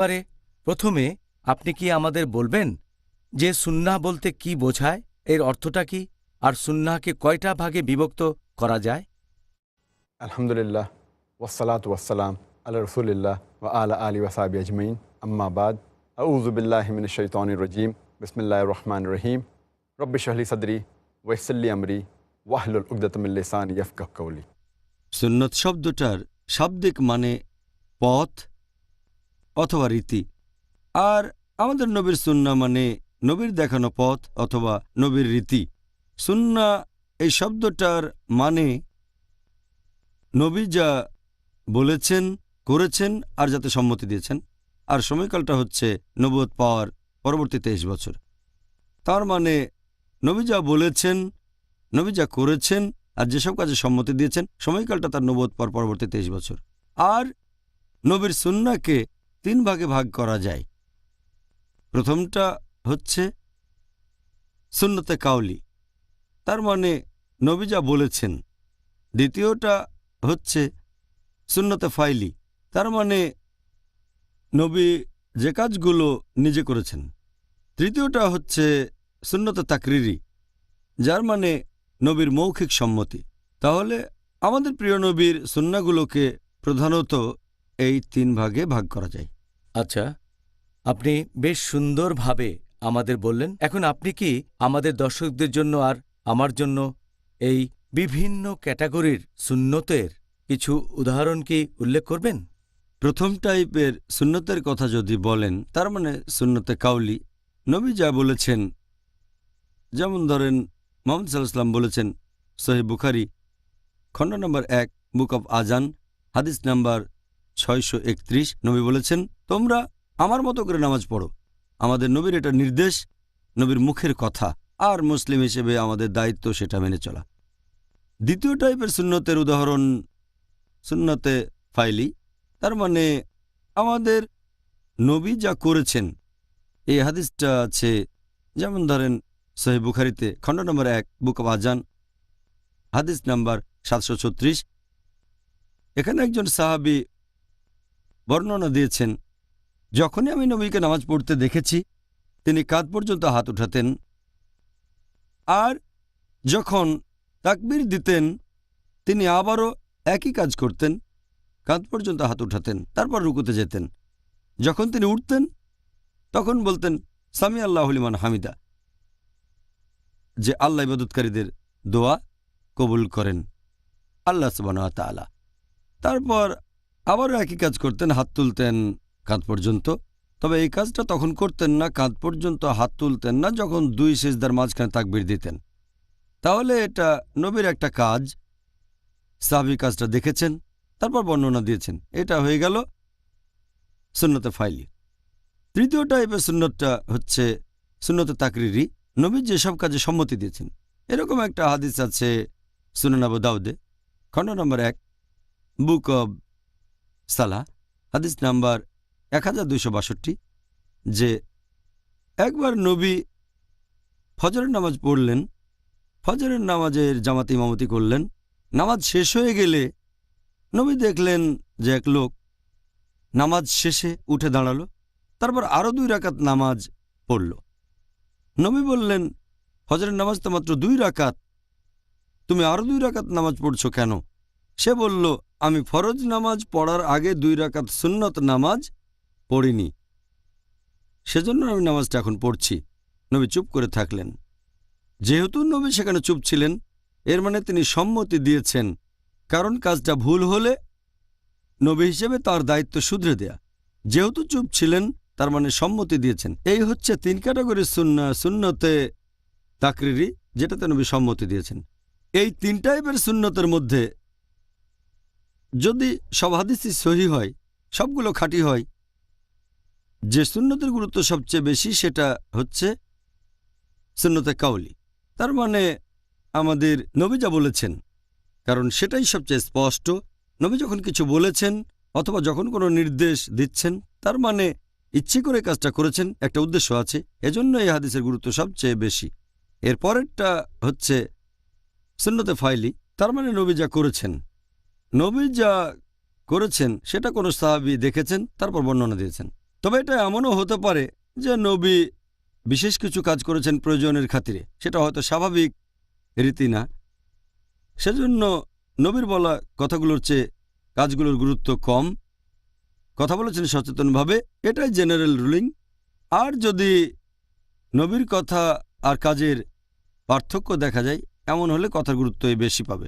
পারে প্রথমে আপনি কি আমাদের বলবেন যে সুন্নাহ বলতে কি বোঝায়, এর অর্থটা কি, আর সুন্নাহকে কয়টা ভাগে বিভক্ত করা যায়? আলহামদুলিল্লাহ ওয়াসসালাতু ওয়াসসালাম আলা রসুলিল্লাহ ওয়া আলা আলি ওয়াসাবি আজমাইন আম্মা বাদ আউযু বিল্লাহি মিনাশ শাইতানির রাজিম বিসমিল্লাহির রহমানির রহিম রব্বি ইশরাহ লি সাদরি ওয়াইসির লি আমরি ওয়াহলুল উকদাতাম মিন লিসানি ইয়াফকাহু কাওলি। সুন্নত শব্দটার শাব্দিক মানে পথ অথবা রীতি, আর আমাদের নবীর সুন্নাহ মানে নবীর দেখানো পথ অথবা নবীর রীতি। সুন্নাহ এই শব্দটার মানে নবী যা বলেছেন, করেছেন আর যাতে সম্মতি দিয়েছেন, আর সময়কালটা হচ্ছে নবুয়ত পাওয়ার পরবর্তী 23 বছর। তার মানে নবী যা বলেছেন, নবী যা করেছেন আর যেসব কাজে সম্মতি দিয়েছেন, সময়কালটা তার নবুয়ত পাওয়ার পরবর্তী 23 বছর। আর নবীর সুন্নাহকে 3 ভাগে ভাগ করা যায়। প্রথমটা হচ্ছে সুন্নতে কাউলি, তার মানে নবী যা বলেছেন। দ্বিতীয়টা হচ্ছে সুন্নতে ফাইলি, তার মানে নবী যে কাজগুলো নিজে করেছেন। তৃতীয়টা হচ্ছে সুন্নতে তাকরিরি, যার মানে নবীর মৌখিক সম্মতি। তাহলে আমাদের প্রিয় নবীর সুন্নাহগুলোকে প্রধানত এই 3 ভাগে ভাগ করা যায়। আচ্ছা, আপনি বেশ সুন্দরভাবে আমাদের বললেন। এখন আপনি কি আমাদের দর্শকদের জন্য আর আমার জন্য এই বিভিন্ন ক্যাটাগরির সুন্নতের কিছু উদাহরণ কি উল্লেখ করবেন? প্রথম টাইপের সুন্নতের কথা যদি বলেন, তার মানে সুন্নতে কাউলি, নবী যা বলেছেন। যেমন ধরেন মুহাম্মদ সাল্লাল্লাহু আলাইহি ওয়াসাল্লাম বলেছেন, সহিহ বুখারী খণ্ড নম্বর 1 বুক অব আজান হাদিস নাম্বার 631, নবী বলেছেন, তোমরা আমার মতো করে নামাজ পড়ো। আমাদের নবীর এটা নির্দেশ, নবীর মুখের কথা, আর মুসলিম হিসেবে আমাদের দায়িত্ব সেটা মেনে চলা। দ্বিতীয় টাইপের সুন্নতের উদাহরণ সুন্নতে ফাইলি, তার মানে আমাদের নবী যা করেছেন। এই হাদিসটা আছে যেমন ধরেন সহিহ বুখারীতে খণ্ড নম্বর 1 বুক অব আজান হাদিস নাম্বার 736। এখানে একজন সাহাবী বর্ণনা দিয়েছেন, যখনই আমি নবীকে নামাজ পড়তে দেখেছি তিনি কাঁধ পর্যন্ত হাত উঠাতেন, আর যখন তাকবীর দিতেন তিনি আবারও একই কাজ করতেন, কাঁধ পর্যন্ত হাত উঠাতেন, তারপর রুকুতে যেতেন। যখন তিনি উঠতেন তখন বলতেন সামি আল্লাহু লিমান হামিদা, যে আল্লাহ ইবাদতকারীদের দোয়া কবুল করেন, আল্লাহ সুবহানাহু ওয়া তাআলা। তারপর আবারও একই কাজ করতেন, হাত তুলতেন কাঁধ পর্যন্ত। তবে এই কাজটা তখন করতেন না, কাঁধ পর্যন্ত হাত তুলতেন না, যখন 2 সিজদার মাঝখানে তাকবীর দিতেন। তাহলে এটা নবীর একটা কাজ, সাহাবী কাজটা দেখেছেন, তারপর বর্ণনা দিয়েছেন। এটা হয়ে গেল সুন্নতে ফাইলি। তৃতীয় টাইপের সুন্নতটা হচ্ছে সুন্নতে তাকরিরি, নবী যেসব কাজে সম্মতি দিয়েছেন। এরকম একটা হাদিস আছে সুনান আবু দাউদে খণ্ড নম্বর 1 বুক অব সালাহ হাদিস নাম্বার 1262, যে একবার নবী ফজরের নামাজ পড়লেন, ফজরের নামাজের জামাতে ইমামতি করলেন। নামাজ শেষ হয়ে গেলে নবী দেখলেন যে এক লোক নামাজ শেষে উঠে দাঁড়ালো, তারপর আরও 2 রাকাত নামাজ পড়ল। নবী বললেন, ফজরের নামাজ তো মাত্র 2 রাকাত, তুমি আরও 2 রাকাত নামাজ পড়ছো কেন? সে বলল, আমি ফরজ নামাজ পড়ার আগে 2 রাকাত সুন্নত নামাজ পড়িনি, সেজন্য আমি নামাজটা এখন পড়ছি। নবী চুপ করে থাকলেন। যেহেতু নবী সেখানে চুপ ছিলেন, এর মানে তিনি সম্মতি দিয়েছেন, কারণ কাজটা ভুল হলে নবী হিসেবে তার দায়িত্ব শুধরে দেয়া। যেহেতু চুপ ছিলেন তার মানে সম্মতি দিয়েছেন। এই হচ্ছে 3 ক্যাটাগরির সুন্নাহ, সুন্নতে তাকরিরি, যেটাতে নবী সম্মতি দিয়েছেন। এই 3 টাইপের সুন্নতের মধ্যে যদি সব হাদিসই সহিহ হয়, সবগুলো খাঁটি হয়, যে সুন্নতের গুরুত্ব সবচেয়ে বেশি সেটা হচ্ছে সুন্নতে কাউলি। তার মানে আমাদের নবী যা বলেছেন, কারণ সেটাই সবচেয়ে স্পষ্ট। নবী যখন কিছু বলেছেন অথবা যখন কোনো নির্দেশ দিচ্ছেন, তার মানে ইচ্ছে করে কাজটা করেছেন, একটা উদ্দেশ্য আছে, এজন্য এই হাদিসের গুরুত্ব সবচেয়ে বেশি। এর পরেরটা হচ্ছে সুন্নতে ফাইলি, তার মানে নবী যা করেছেন। নবী যা করেছেন সেটা কোনো সাহাবী দেখেছেন, তারপর বর্ণনা দিয়েছেন। তবে এটা এমনও হতে পারে যে নবী বিশেষ কিছু কাজ করেছেন প্রয়োজনের খাতিরে, সেটা হয়তো স্বাভাবিক রীতি না। সেজন্য নবীর বলা কথাগুলোর চেয়ে কাজগুলোর গুরুত্ব কম। কথা বলেছেন সচেতনভাবে, এটাই জেনারেল রুলিং। আর যদি নবীর কথা আর কাজের পার্থক্য দেখা যায়, এমন হলে কথার গুরুত্বই বেশি পাবে,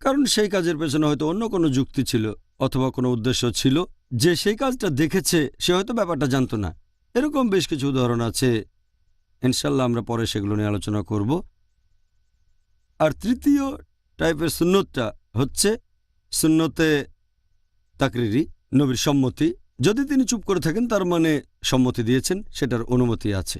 কারণ সেই কাজের পেছনে হয়তো অন্য কোনো যুক্তি ছিল অথবা কোনো উদ্দেশ্য ছিল। যে সেই কাজটা দেখেছে সে হয়তো ব্যাপারটা জানতো না। এরকম বেশ কিছু উদাহরণ আছে, ইনশাল্লাহ আমরা পরে সেগুলো নিয়ে আলোচনা করব। আর তৃতীয় টাইপের সুন্নতটা হচ্ছে সুন্নতে তাকরিরি, নবীর সম্মতি। যদি তিনি চুপ করে থাকেন তার মানে সম্মতি দিয়েছেন, সেটার অনুমতি আছে।